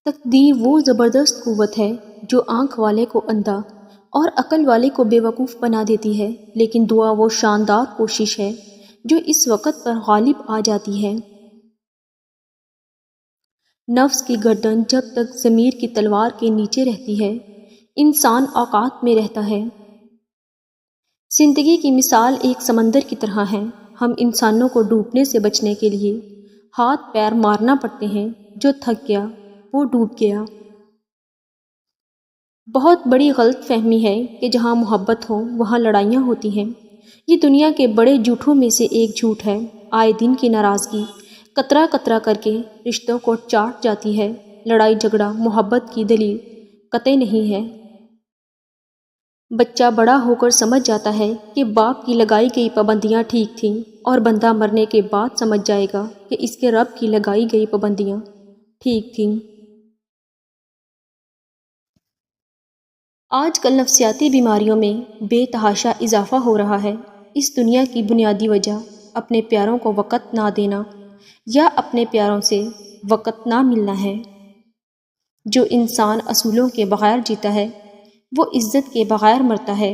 تقدیر وہ زبردست قوت ہے جو آنکھ والے کو اندھا اور عقل والے کو بے وقوف بنا دیتی ہے، لیکن دعا وہ شاندار کوشش ہے جو اس وقت پر غالب آ جاتی ہے۔ نفس کی گردن جب تک ضمیر کی تلوار کے نیچے رہتی ہے، انسان اوقات میں رہتا ہے۔ زندگی کی مثال ایک سمندر کی طرح ہے۔ ہم انسانوں کو ڈوبنے سے بچنے کے لیے ہاتھ پیر مارنا پڑتے ہیں، جو تھک گیا وہ ڈوب گیا۔ بہت بڑی غلط فہمی ہے کہ جہاں محبت ہو وہاں لڑائیاں ہوتی ہیں۔ یہ دنیا کے بڑے جھوٹوں میں سے ایک جھوٹ ہے۔ آئے دن کی ناراضگی قطرہ قطرہ کر کے رشتوں کو چاٹ جاتی ہے۔ لڑائی جھگڑا محبت کی دلیل قطعی نہیں ہے۔ بچہ بڑا ہو کر سمجھ جاتا ہے کہ باپ کی لگائی گئی پابندیاں ٹھیک تھیں، اور بندہ مرنے کے بعد سمجھ جائے گا کہ اس کے رب کی لگائی گئی پابندیاں ٹھیک تھیں۔ آج کل نفسیاتی بیماریوں میں بے تحاشا اضافہ ہو رہا ہے۔ اس دنیا کی بنیادی وجہ اپنے پیاروں کو وقت نہ دینا یا اپنے پیاروں سے وقت نہ ملنا ہے۔ جو انسان اصولوں کے بغیر جیتا ہے وہ عزت کے بغیر مرتا ہے۔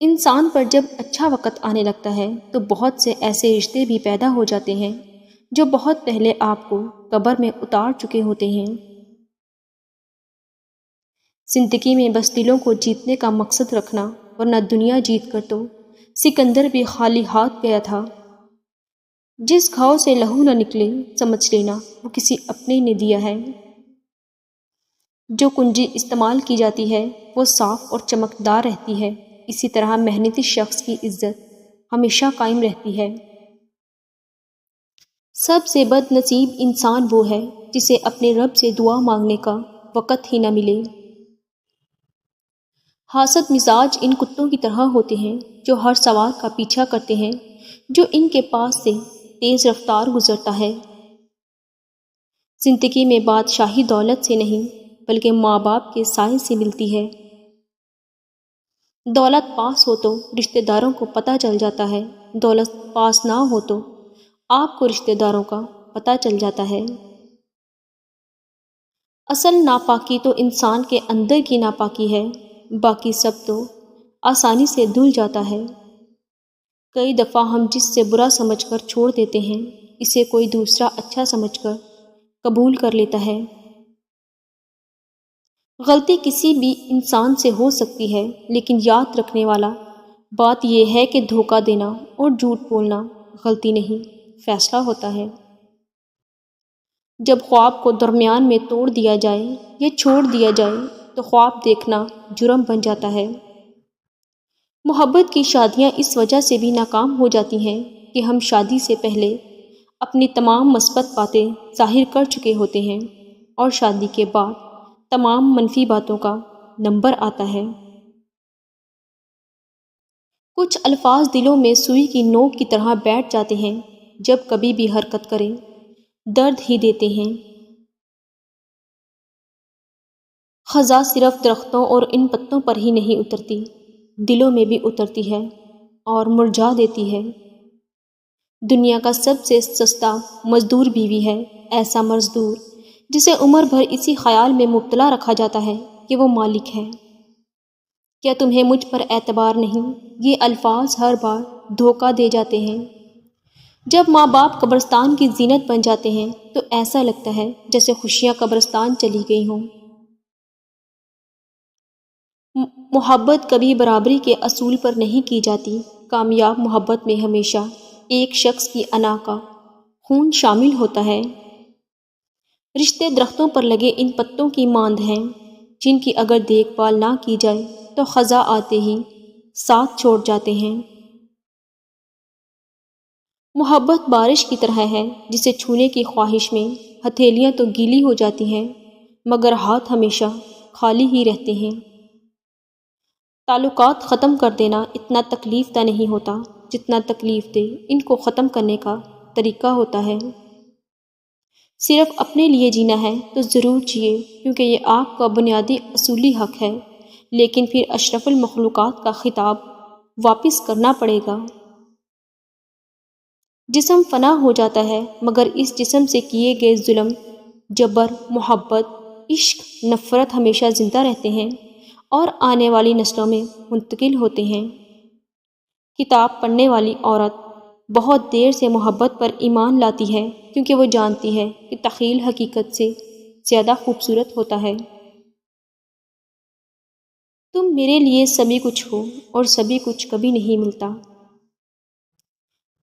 انسان پر جب اچھا وقت آنے لگتا ہے تو بہت سے ایسے رشتے بھی پیدا ہو جاتے ہیں جو بہت پہلے آپ کو قبر میں اتار چکے ہوتے ہیں۔ زندگی میں بس دلوں کو جیتنے کا مقصد رکھنا، ورنہ دنیا جیت کر تو سکندر بھی خالی ہاتھ گیا تھا۔ جس گھاؤ سے لہو نہ نکلے سمجھ لینا وہ کسی اپنے نے دیا ہے۔ جو کنجی استعمال کی جاتی ہے وہ صاف اور چمکدار رہتی ہے، اسی طرح محنتی شخص کی عزت ہمیشہ قائم رہتی ہے۔ سب سے بد نصیب انسان وہ ہے جسے اپنے رب سے دعا مانگنے کا وقت ہی نہ ملے۔ حاسد مزاج ان کتوں کی طرح ہوتے ہیں جو ہر سوار کا پیچھا کرتے ہیں جو ان کے پاس سے تیز رفتار گزرتا ہے۔ زندگی میں بادشاہی دولت سے نہیں بلکہ ماں باپ کے سائے سے ملتی ہے۔ دولت پاس ہو تو رشتہ داروں کو پتہ چل جاتا ہے، دولت پاس نہ ہو تو آپ کو رشتہ داروں کا پتہ چل جاتا ہے۔ اصل ناپاکی تو انسان کے اندر کی ناپاکی ہے، باقی سب تو آسانی سے دھل جاتا ہے۔ کئی دفعہ ہم جس سے برا سمجھ کر چھوڑ دیتے ہیں اسے کوئی دوسرا اچھا سمجھ کر قبول کر لیتا ہے۔ غلطی کسی بھی انسان سے ہو سکتی ہے، لیکن یاد رکھنے والا بات یہ ہے کہ دھوکہ دینا اور جھوٹ بولنا غلطی نہیں، فیصلہ ہوتا ہے۔ جب خواب کو درمیان میں توڑ دیا جائے یا چھوڑ دیا جائے تو خواب دیکھنا جرم بن جاتا ہے۔ محبت کی شادیاں اس وجہ سے بھی ناکام ہو جاتی ہیں کہ ہم شادی سے پہلے اپنی تمام مثبت باتیں ظاہر کر چکے ہوتے ہیں، اور شادی کے بعد تمام منفی باتوں کا نمبر آتا ہے۔ کچھ الفاظ دلوں میں سوئی کی نوک کی طرح بیٹھ جاتے ہیں، جب کبھی بھی حرکت کریں درد ہی دیتے ہیں۔ خزاں صرف درختوں اور ان پتوں پر ہی نہیں اترتی، دلوں میں بھی اترتی ہے اور مرجھا دیتی ہے۔ دنیا کا سب سے سستا مزدور بیوی ہے، ایسا مزدور جسے عمر بھر اسی خیال میں مبتلا رکھا جاتا ہے کہ وہ مالک ہے۔ کیا تمہیں مجھ پر اعتبار نہیں؟ یہ الفاظ ہر بار دھوکہ دے جاتے ہیں۔ جب ماں باپ قبرستان کی زینت بن جاتے ہیں تو ایسا لگتا ہے جیسے خوشیاں قبرستان چلی گئی ہوں۔ محبت کبھی برابری کے اصول پر نہیں کی جاتی۔ کامیاب محبت میں ہمیشہ ایک شخص کی انا کا خون شامل ہوتا ہے۔ رشتے درختوں پر لگے ان پتوں کی مانند ہیں جن کی اگر دیکھ بھال نہ کی جائے تو خزاں آتے ہی ساتھ چھوڑ جاتے ہیں۔ محبت بارش کی طرح ہے جسے چھونے کی خواہش میں ہتھیلیاں تو گیلی ہو جاتی ہیں مگر ہاتھ ہمیشہ خالی ہی رہتے ہیں۔ تعلقات ختم کر دینا اتنا تکلیف دہ نہیں ہوتا جتنا تکلیف دہ ان کو ختم کرنے کا طریقہ ہوتا ہے۔ صرف اپنے لیے جینا ہے تو ضرور جیے، کیونکہ یہ آپ کا بنیادی اصولی حق ہے، لیکن پھر اشرف المخلوقات کا خطاب واپس کرنا پڑے گا۔ جسم فنا ہو جاتا ہے مگر اس جسم سے کیے گئے ظلم جبر، محبت، عشق، نفرت ہمیشہ زندہ رہتے ہیں اور آنے والی نسلوں میں منتقل ہوتے ہیں۔ کتاب پڑھنے والی عورت بہت دیر سے محبت پر ایمان لاتی ہے کیونکہ وہ جانتی ہے کہ تخیل حقیقت سے زیادہ خوبصورت ہوتا ہے۔ تم میرے لیے سبھی کچھ ہو اور سبھی کچھ کبھی نہیں ملتا۔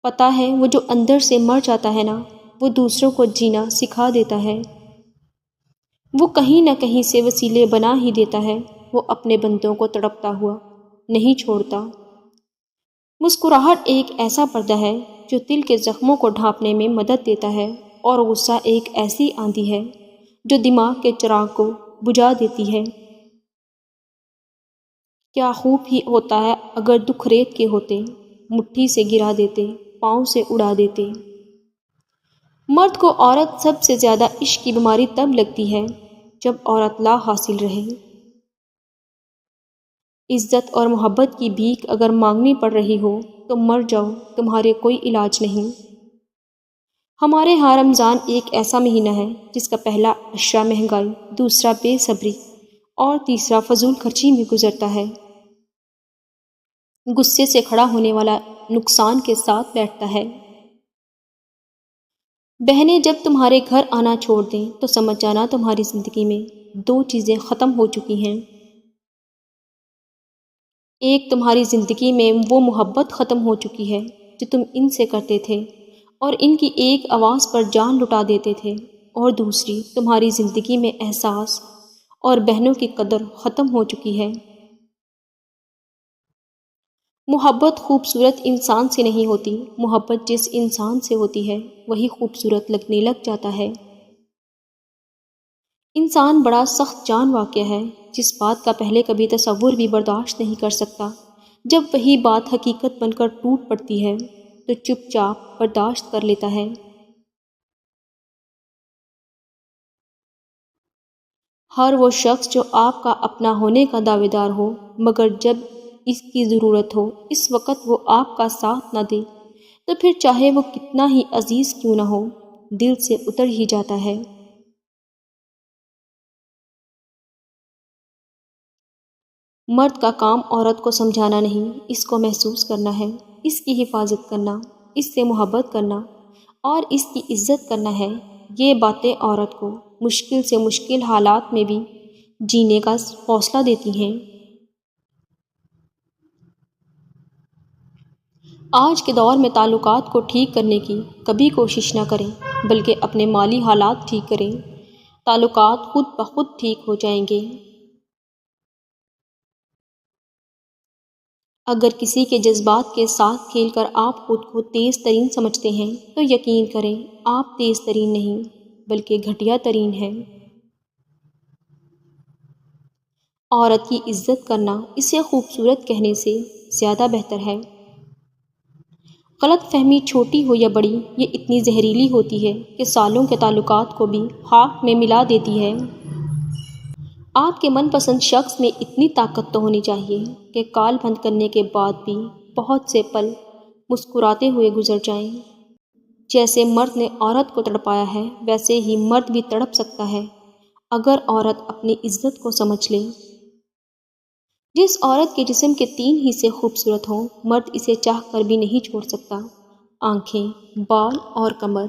پتہ ہے وہ جو اندر سے مر جاتا ہے نا، وہ دوسروں کو جینا سکھا دیتا ہے۔ وہ کہیں نہ کہیں سے وسیلے بنا ہی دیتا ہے۔ وہ اپنے بندوں کو تڑپتا ہوا نہیں چھوڑتا۔ مسکراہٹ ایک ایسا پردہ ہے جو دل کے زخموں کو ڈھانپنے میں مدد دیتا ہے، اور غصہ ایک ایسی آندھی ہے جو دماغ کے چراغ کو بجھا دیتی ہے۔ کیا خوب ہی ہوتا ہے اگر دکھ ریت کے ہوتے، مٹھی سے گرا دیتے، پاؤں سے اڑا دیتے۔ مرد کو عورت سب سے زیادہ عشق کی بیماری تب لگتی ہے جب عورت لا حاصل رہے۔ عزت اور محبت کی بھیک اگر مانگنی پڑ رہی ہو تو مر جاؤ، تمہارے کوئی علاج نہیں۔ ہمارے ہاں رمضان ایک ایسا مہینہ ہے جس کا پہلا عشرہ مہنگائی، دوسرا بے صبری اور تیسرا فضول خرچی میں گزرتا ہے۔ غصے سے کھڑا ہونے والا نقصان کے ساتھ بیٹھتا ہے۔ بہنیں جب تمہارے گھر آنا چھوڑ دیں تو سمجھ جانا تمہاری زندگی میں دو چیزیں ختم ہو چکی ہیں۔ ایک، تمہاری زندگی میں وہ محبت ختم ہو چکی ہے جو تم ان سے کرتے تھے اور ان کی ایک آواز پر جان لٹا دیتے تھے، اور دوسری، تمہاری زندگی میں احساس اور بہنوں کی قدر ختم ہو چکی ہے۔ محبت خوبصورت انسان سے نہیں ہوتی، محبت جس انسان سے ہوتی ہے وہی خوبصورت لگنے لگ جاتا ہے۔ انسان بڑا سخت جان واقعہ ہے، جس بات کا پہلے کبھی تصور بھی برداشت نہیں کر سکتا، جب وہی بات حقیقت بن کر ٹوٹ پڑتی ہے تو چپ چاپ برداشت کر لیتا ہے۔ ہر وہ شخص جو آپ کا اپنا ہونے کا دعوے دار ہو، مگر جب اس کی ضرورت ہو اس وقت وہ آپ کا ساتھ نہ دے تو پھر چاہے وہ کتنا ہی عزیز کیوں نہ ہو، دل سے اتر ہی جاتا ہے۔ مرد کا کام عورت کو سمجھانا نہیں، اس کو محسوس کرنا ہے، اس کی حفاظت کرنا، اس سے محبت کرنا اور اس کی عزت کرنا ہے۔ یہ باتیں عورت کو مشکل سے مشکل حالات میں بھی جینے کا حوصلہ دیتی ہیں۔ آج کے دور میں تعلقات کو ٹھیک کرنے کی کبھی کوشش نہ کریں، بلکہ اپنے مالی حالات ٹھیک کریں، تعلقات خود بخود ٹھیک ہو جائیں گے۔ اگر کسی کے جذبات کے ساتھ کھیل کر آپ خود کو تیز ترین سمجھتے ہیں تو یقین کریں آپ تیز ترین نہیں بلکہ گھٹیا ترین ہیں۔ عورت کی عزت کرنا اسے خوبصورت کہنے سے زیادہ بہتر ہے۔ غلط فہمی چھوٹی ہو یا بڑی، یہ اتنی زہریلی ہوتی ہے کہ سالوں کے تعلقات کو بھی خاک میں ملا دیتی ہے۔ آپ کے من پسند شخص میں اتنی طاقت تو ہونی چاہیے کہ کال بند کرنے کے بعد بھی بہت سے پل مسکراتے ہوئے گزر جائیں۔ جیسے مرد نے عورت کو تڑپایا ہے ویسے ہی مرد بھی تڑپ سکتا ہے اگر عورت اپنی عزت کو سمجھ لے۔ جس عورت کے جسم کے 3 حصے خوبصورت ہوں، مرد اسے چاہ کر بھی نہیں چھوڑ سکتا: آنکھیں، بال اور کمر۔